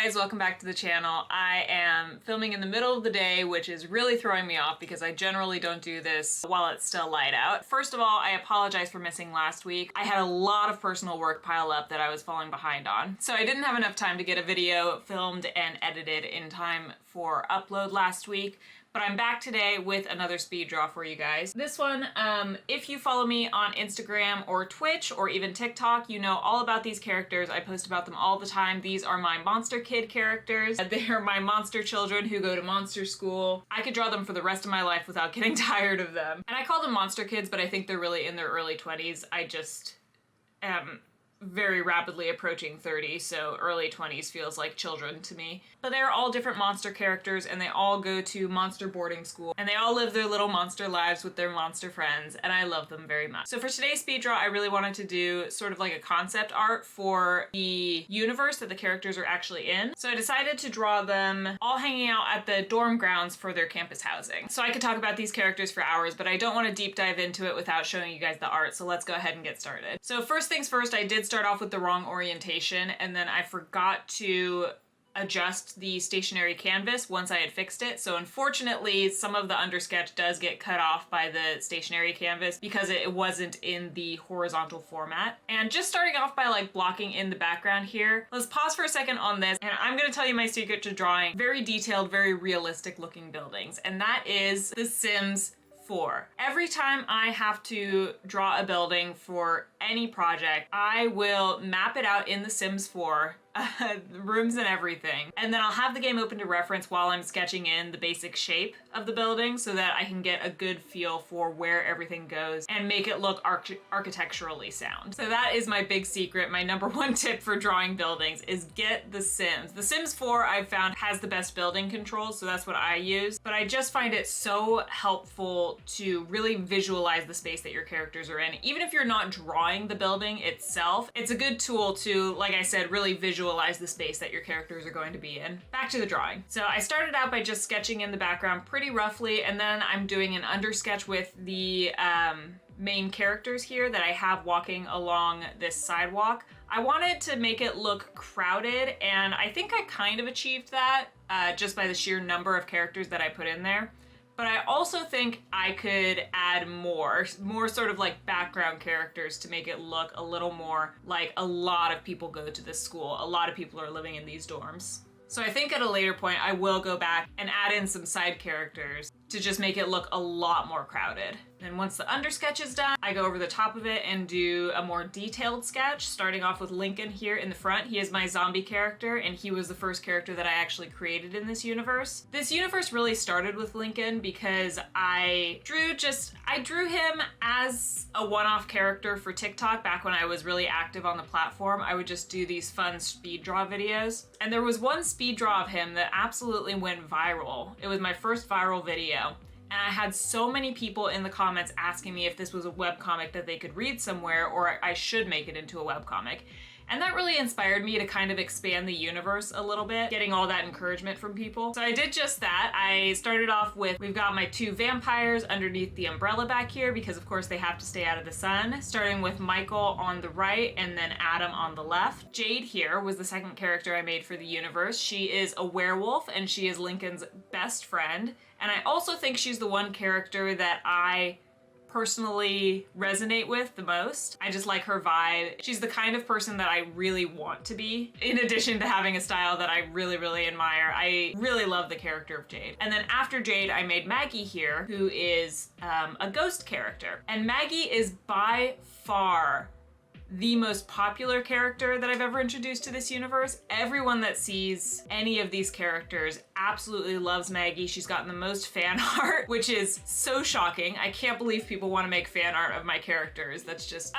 guys, welcome back to the channel. I am filming in the middle of the day, which is really throwing me off because I generally don't do this while it's still light out. First of all, I apologize for missing last week. I had a lot of personal work pile up that I was falling behind on. So I didn't have enough time to get a video filmed and edited in time for upload last week. But I'm back today with another speed draw for you guys. This one, if you follow me on Instagram or Twitch or even TikTok, you know all about these characters. I post about them all the time. These are my Monster Kid characters. They are my monster children who go to monster school. I could draw them for the rest of my life without getting tired of them. And I call them monster kids, but I think they're really in their early 20s. I just am very rapidly approaching 30, so early 20s feels like children to me. But they're all different monster characters and they all go to monster boarding school and they all live their little monster lives with their monster friends, and I love them very much. So for today's speed draw, I really wanted to do sort of like a concept art for the universe that the characters are actually in. So I decided to draw them all hanging out at the dorm grounds for their campus housing. So I could talk about these characters for hours, but I don't want to deep dive into it without showing you guys the art, so let's go ahead and get started. So first things first, I did start off with the wrong orientation and then I forgot to adjust the stationary canvas once I had fixed it. So unfortunately, some of the undersketch does get cut off by the stationary canvas because it wasn't in the horizontal format. And just starting off by like blocking in the background here, let's pause for a second on this and I'm gonna tell you my secret to drawing very detailed, very realistic looking buildings. And that is The Sims 4. Every time I have to draw a building for any project, I will map it out in The Sims 4, rooms and everything, and then I'll have the game open to reference while I'm sketching in the basic shape of the building so that I can get a good feel for where everything goes and make it look architecturally sound. So that is my big secret. My number one tip for drawing buildings is get The Sims. The Sims 4 I've found has the best building controls, so that's what I use, but I just find it so helpful to really visualize the space that your characters are in. Even if you're not drawing the building itself, it's a good tool to, like I said, really visualize the space that your characters are going to be in. Back to the drawing. So I started out by just sketching in the background pretty roughly, and then I'm doing an undersketch with the main characters here that I have walking along this sidewalk. I wanted to make it look crowded, and I think I kind of achieved that just by the sheer number of characters that I put in there. But I also think I could add more sort of like background characters to make it look a little more like a lot of people go to this school. A lot of people are living in these dorms. So I think at a later point, I will go back and add in some side characters to just make it look a lot more crowded. And once the undersketch is done, I go over the top of it and do a more detailed sketch, starting off with Lincoln here in the front. He is my zombie character, and he was the first character that I actually created in this universe. This universe really started with Lincoln because I drew him as a one-off character for TikTok back when I was really active on the platform. I would just do these fun speed draw videos. And there was one speed draw of him that absolutely went viral. It was my first viral video. And I had so many people in the comments asking me if this was a webcomic that they could read somewhere or I should make it into a webcomic. And that really inspired me to kind of expand the universe a little bit, getting all that encouragement from people. So I did just that. I started off with, we've got my two vampires underneath the umbrella back here because of course they have to stay out of the sun, starting with Michael on the right and then Adam on the left. Jade here was the second character I made for the universe. She is a werewolf and she is Lincoln's best friend. And I also think she's the one character that I personally resonate with the most. I just like her vibe. She's the kind of person that I really want to be, in addition to having a style that I really, really admire. I really love the character of Jade. And then after Jade, I made Maggie here, who is a ghost character. And Maggie is by far the most popular character that I've ever introduced to this universe. Everyone that sees any of these characters absolutely loves Maggie. She's gotten the most fan art, which is so shocking. I can't believe people want to make fan art of my characters. That's just,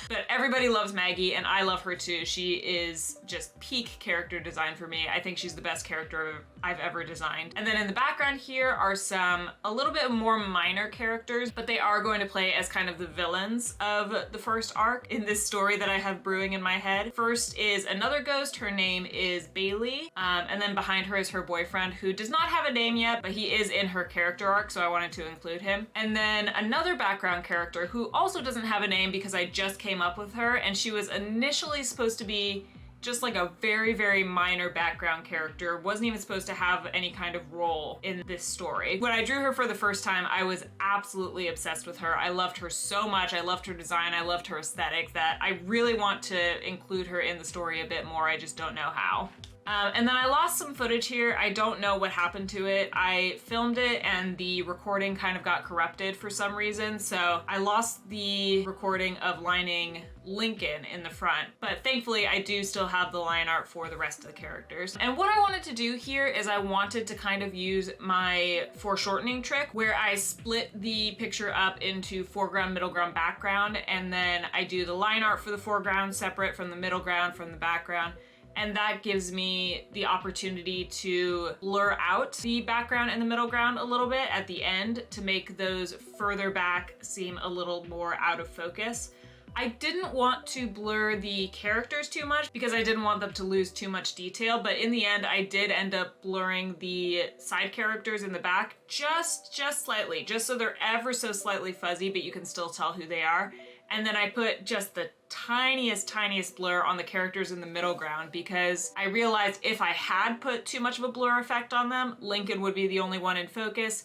But everybody loves Maggie and I love her too. She is just peak character design for me. I think she's the best character I've ever designed. And then in the background here are some a little bit more minor characters, but they are going to play as kind of the villains of the first arc in this story that I have brewing in my head. First is another ghost. Her name is Bailey. And then behind her is her boyfriend, who does not have a name yet, but he is in her character arc, so I wanted to include him. And then another background character who also doesn't have a name because I just came up with her, and she was initially supposed to be just like a very, very minor background character, wasn't even supposed to have any kind of role in this story. When I drew her for the first time, I was absolutely obsessed with her. I loved her so much. I loved her design. I loved her aesthetic that I really want to include her in the story a bit more. I just don't know how. And then I lost some footage here. I don't know what happened to it. I filmed it and the recording kind of got corrupted for some reason. So I lost the recording of lining Lincoln in the front, but thankfully I do still have the line art for the rest of the characters. And what I wanted to do here is I wanted to kind of use my foreshortening trick where I split the picture up into foreground, middle ground, background, and then I do the line art for the foreground separate from the middle ground, from the background. And that gives me the opportunity to blur out the background and the middle ground a little bit at the end to make those further back seem a little more out of focus. I didn't want to blur the characters too much because I didn't want them to lose too much detail, but in the end I did end up blurring the side characters in the back just slightly, just so they're ever so slightly fuzzy, but you can still tell who they are. And then I put just the tiniest blur on the characters in the middle ground because I realized if I had put too much of a blur effect on them, Lincoln would be the only one in focus.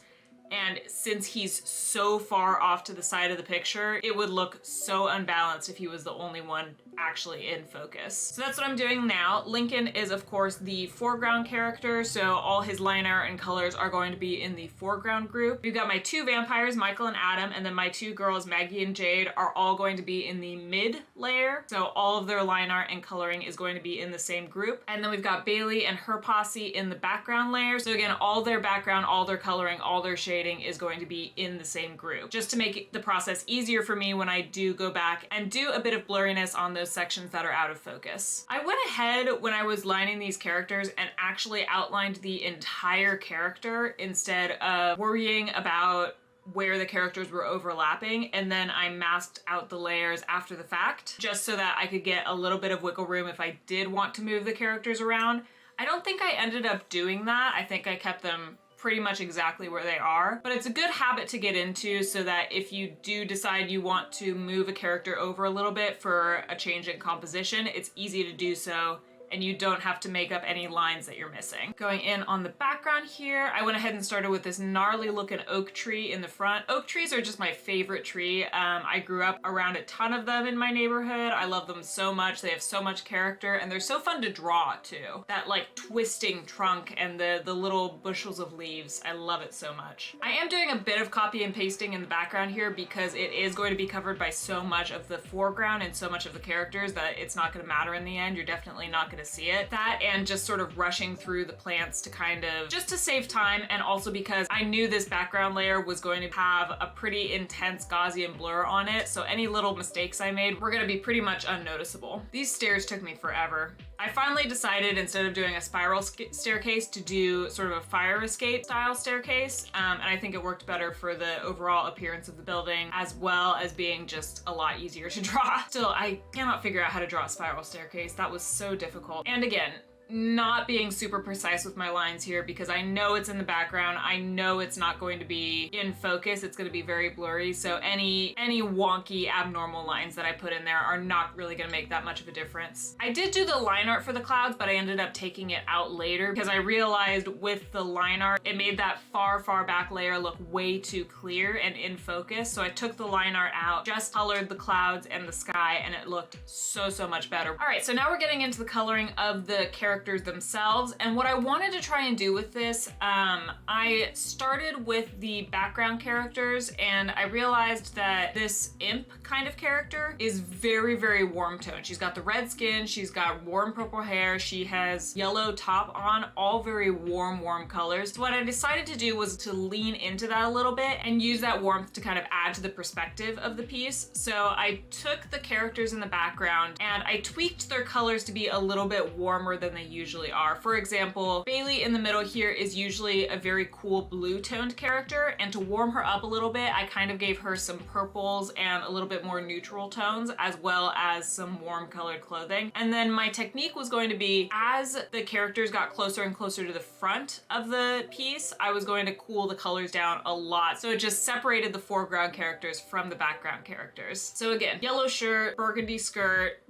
And since he's so far off to the side of the picture, it would look so unbalanced if he was the only one actually in focus. So that's what I'm doing now. Lincoln is of course the foreground character, so all his line art and colors are going to be in the foreground group. We've got my two vampires, Michael and Adam, and then my two girls, Maggie and Jade, are all going to be in the mid layer. So all of their line art and coloring is going to be in the same group. And then we've got Bailey and her posse in the background layer. So again, all their background, all their coloring, all their shading is going to be in the same group, just to make the process easier for me when I do go back and do a bit of blurriness on those sections that are out of focus. I went ahead when I was lining these characters and actually outlined the entire character instead of worrying about where the characters were overlapping, and then I masked out the layers after the fact, just so that I could get a little bit of wiggle room if I did want to move the characters around. I don't think I ended up doing that. I think I kept them pretty much exactly where they are, but it's a good habit to get into so that if you do decide you want to move a character over a little bit for a change in composition, it's easy to do so and you don't have to make up any lines that you're missing. Going in on the background here, I went ahead and started with this gnarly looking oak tree in the front. Oak trees are just my favorite tree. I grew up around a ton of them in my neighborhood. I love them so much. They have so much character and they're so fun to draw too. That like twisting trunk and the little bushels of leaves. I love it so much. I am doing a bit of copy and pasting in the background here because it is going to be covered by so much of the foreground and so much of the characters that it's not going to matter in the end. You're definitely not going to see it. That and just sort of rushing through the plants to kind of just to save time, and also because I knew this background layer was going to have a pretty intense Gaussian blur on it, so any little mistakes I made were going to be pretty much unnoticeable. These stairs took me forever. I finally decided, instead of doing a spiral staircase, to do sort of a fire escape style staircase, and I think it worked better for the overall appearance of the building, as well as being just a lot easier to draw. Still, I cannot figure out how to draw a spiral staircase. That was so difficult. And again, not being super precise with my lines here because I know it's in the background. I know it's not going to be in focus. It's going to be very blurry. So any wonky abnormal lines that I put in there are not really going to make that much of a difference. I did do the line art for the clouds, but I ended up taking it out later because I realized with the line art, it made that far back layer look way too clear and in focus. So I took the line art out, just colored the clouds and the sky, and it looked so much better. All right, so now we're getting into the coloring of the characters themselves, and what I wanted to try and do with this, I started with the background characters and I realized that this imp kind of character is very warm toned. She's got the red skin, she's got warm purple hair, she has yellow top on, all very warm colors. So what I decided to do was to lean into that a little bit and use that warmth to kind of add to the perspective of the piece. So I took the characters in the background and I tweaked their colors to be a little bit warmer than they usually are. For example, Bailey in the middle here is usually a very cool blue toned character, and to warm her up a little bit, I kind of gave her some purples and a little bit more neutral tones, as well as some warm colored clothing. And then my technique was going to be, as the characters got closer and closer to the front of the piece, I was going to cool the colors down a lot. So it just separated the foreground characters from the background characters. So again, yellow shirt, burgundy skirt,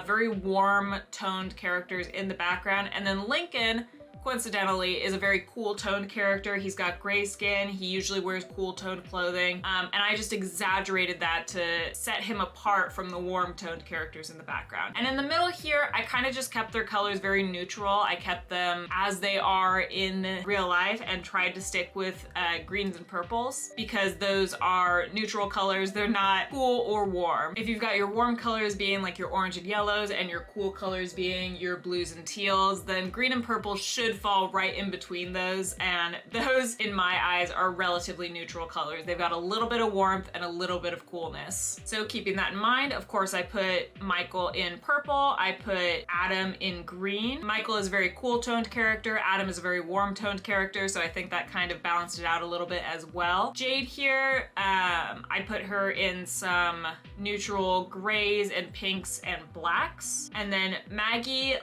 very warm toned characters in the background. And then Lincoln, coincidentally, is a very cool toned character. He's got gray skin. He usually wears cool toned clothing. And I just exaggerated that to set him apart from the warm toned characters in the background. And in the middle here, I kind of just kept their colors very neutral. I kept them as they are in real life and tried to stick with greens and purples because those are neutral colors. They're not cool or warm. If you've got your warm colors being like your orange and yellows and your cool colors being your blues and teals, then green and purple should fall right in between those, and those in my eyes are relatively neutral colors. They've got a little bit of warmth and a little bit of coolness. So keeping that in mind, of course, I put Michael in purple, I put Adam in green. Michael is a very cool toned character, Adam is a very warm toned character, so I think that kind of balanced it out a little bit as well. Jade here, I put her in some neutral grays and pinks and blacks. And then Maggie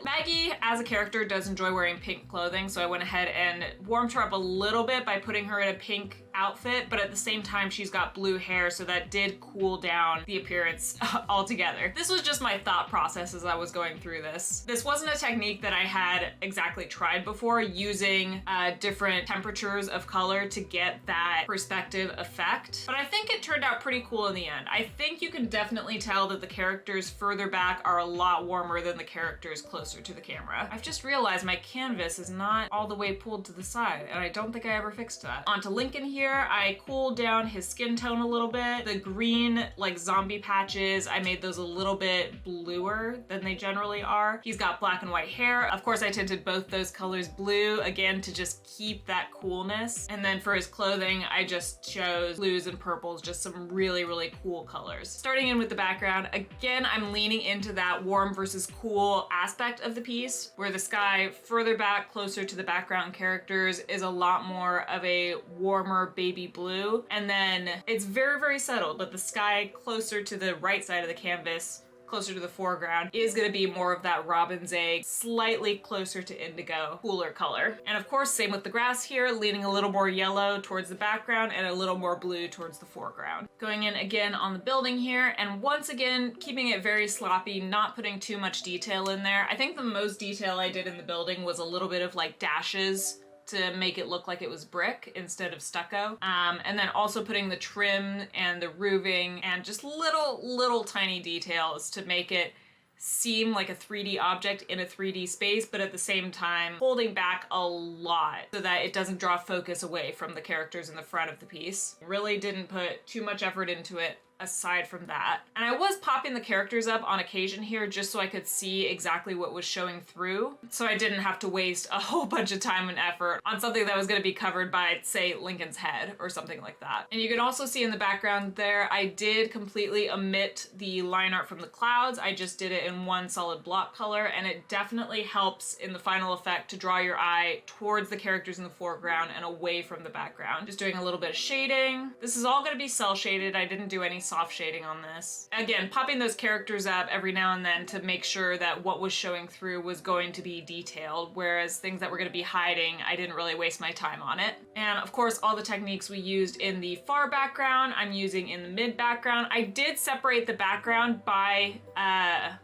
as a character does enjoy wearing pink clothing, so I went ahead and warmed her up a little bit by putting her in a pink outfit, but at the same time she's got blue hair, so that did cool down the appearance altogether. This was just my thought process as I was going through this. This wasn't a technique that I had exactly tried before, using different temperatures of color to get that perspective effect, but I think it turned out pretty cool in the end. I think you can definitely tell that the characters further back are a lot warmer than the characters closer to the camera. I've just realized my canvas is not all the way pulled to the side, and I don't think I ever fixed that. Onto Lincoln here, I cooled down his skin tone a little bit. The green, like zombie patches, I made those a little bit bluer than they generally are. He's got black and white hair. Of course, I tinted both those colors blue, again, to just keep that coolness. And then for his clothing, I just chose blues and purples, just some really, really cool colors. Starting in with the background, again, I'm leaning into that warm versus cool aspect of the piece, where the sky further back, closer to the background characters, is a lot more of a warmer baby blue. And then it's very, very subtle, but the sky closer to the right side of the canvas, closer to the foreground, is going to be more of that robin's egg, slightly closer to indigo, cooler color. And of course, same with the grass here, leaning a little more yellow towards the background and a little more blue towards the foreground. Going in again on the building here, and once again, keeping it very sloppy, not putting too much detail in there. I think the most detail I did in the building was a little bit of like dashes to make it look like it was brick instead of stucco. And then also putting the trim and the roofing and just little tiny details to make it seem like a 3D object in a 3D space, but at the same time holding back a lot so that it doesn't draw focus away from the characters in the front of the piece. Really didn't put too much effort into it aside from that. And I was popping the characters up on occasion here just so I could see exactly what was showing through, so I didn't have to waste a whole bunch of time and effort on something that was going to be covered by, say, Lincoln's head or something like that. And you can also see in the background there, I did completely omit the line art from the clouds. I just did it in one solid block color, and it definitely helps in the final effect to draw your eye towards the characters in the foreground and away from the background. Just doing a little bit of shading. This is all going to be cell shaded. I didn't do any soft shading on this. Again, popping those characters up every now and then to make sure that what was showing through was going to be detailed, whereas things that were going to be hiding, I didn't really waste my time on it. And of course, all the techniques we used in the far background, I'm using in the mid background. I did separate the background by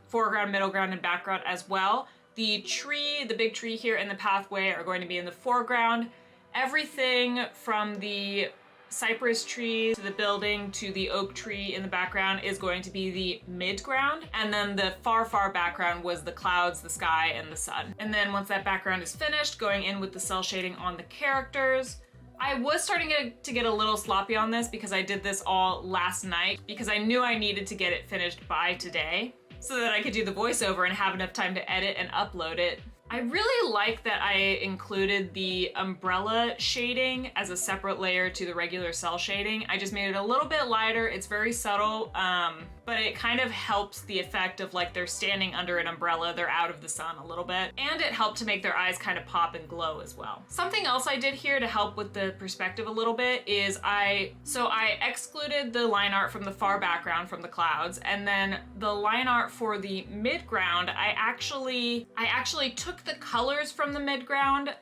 foreground, middle ground, and background as well. The tree, the big tree here and the pathway are going to be in the foreground. Everything from the cypress tree to the building to the oak tree in the background is going to be the midground, and then the far background was the clouds, the sky, and the sun. And then once that background is finished, going in with the cell shading on the characters. I was starting to get a little sloppy on this because I did this all last night because I knew I needed to get it finished by today so that I could do the voiceover and have enough time to edit and upload it. I really like that I included the umbrella shading as a separate layer to the regular cell shading. I just made it a little bit lighter. It's very subtle, but it kind of helps the effect of like they're standing under an umbrella, they're out of the sun a little bit, and it helped to make their eyes kind of pop and glow as well. Something else I did here to help with the perspective a little bit is I excluded the line art from the far background from the clouds, and then the line art for the midground, I actually took the colors from the midground,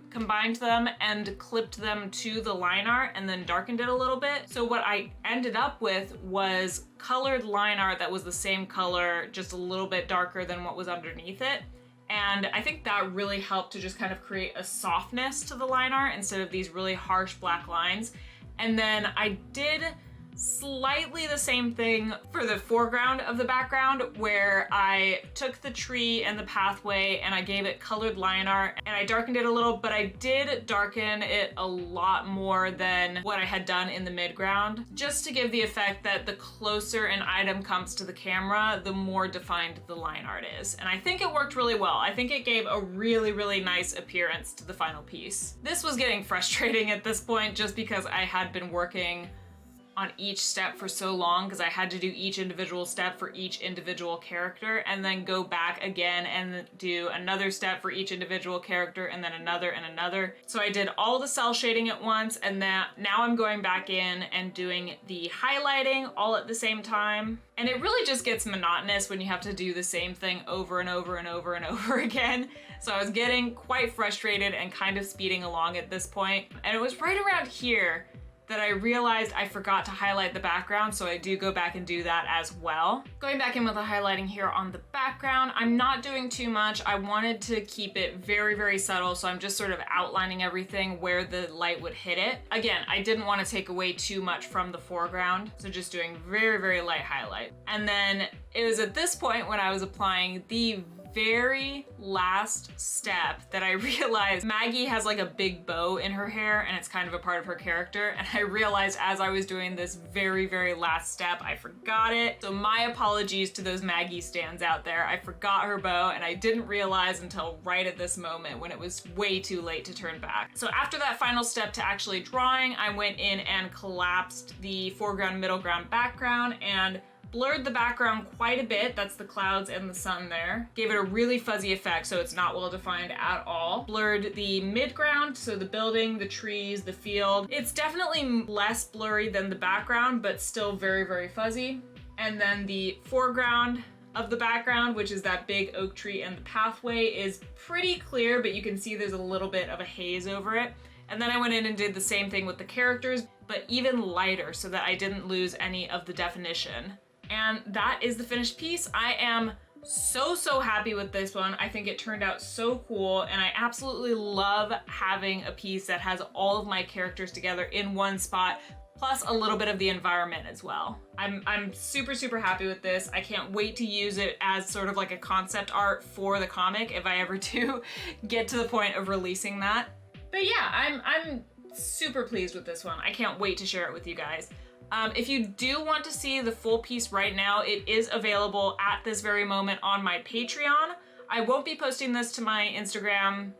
combined them and clipped them to the line art and then darkened it a little bit. So what I ended up with was colored line art that was the same color, just a little bit darker than what was underneath it. And I think that really helped to just kind of create a softness to the line art instead of these really harsh black lines. And then I did slightly the same thing for the foreground of the background, where I took the tree and the pathway and I gave it colored line art and I darkened it a little, but I did darken it a lot more than what I had done in the midground, just to give the effect that the closer an item comes to the camera, the more defined the line art is. And I think it worked really well. I think it gave a really, really nice appearance to the final piece. This was getting frustrating at this point just because I had been working on each step for so long, because I had to do each individual step for each individual character and then go back again and do another step for each individual character and then another and another. So I did all the cell shading at once, and now I'm going back in and doing the highlighting all at the same time. And it really just gets monotonous when you have to do the same thing over and over and over and over again. So I was getting quite frustrated and kind of speeding along at this point. And it was right around here that I realized I forgot to highlight the background, so I do go back and do that as well. Going back in with the highlighting here on the background, I'm not doing too much. I wanted to keep it very, very subtle, so I'm just sort of outlining everything where the light would hit it. Again, I didn't want to take away too much from the foreground, so just doing very, very light highlight. And then it was at this point when I was applying the very last step that I realized Maggie has like a big bow in her hair and it's kind of a part of her character, and I realized as I was doing this very, very last step I forgot it. So my apologies to those Maggie stands out there. I forgot her bow and I didn't realize until right at this moment when it was way too late to turn back. So after that final step to actually drawing, I went in and collapsed the foreground, middle ground, background and blurred the background quite a bit. That's the clouds and the sun there. Gave it a really fuzzy effect, so it's not well defined at all. Blurred the midground, so the building, the trees, the field. It's definitely less blurry than the background, but still very, very fuzzy. And then the foreground of the background, which is that big oak tree and the pathway, is pretty clear, but you can see there's a little bit of a haze over it. And then I went in and did the same thing with the characters, but even lighter so that I didn't lose any of the definition. And that is the finished piece. I am so happy with this one. I think it turned out so cool, and I absolutely love having a piece that has all of my characters together in one spot, plus a little bit of the environment as well. I'm super happy with this. I can't wait to use it as sort of like a concept art for the comic if I ever do get to the point of releasing that. But yeah, I'm super pleased with this one. I can't wait to share it with you guys. If you do want to see the full piece right now, it is available at this very moment on my Patreon. I won't be posting this to my Instagram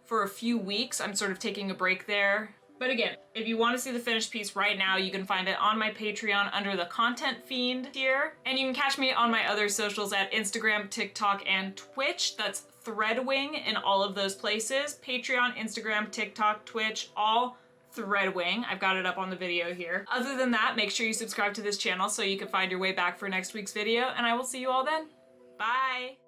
for a few weeks. I'm sort of taking a break there. But again, if you want to see the finished piece right now, you can find it on my Patreon under the Content Fiend tier. And you can catch me on my other socials at Instagram, TikTok, and Twitch. That's Threadwing in all of those places. Patreon, Instagram, TikTok, Twitch, all Threadwing. I've got it up on the video here. Other than that, make sure you subscribe to this channel so you can find your way back for next week's video, and I will see you all then. Bye!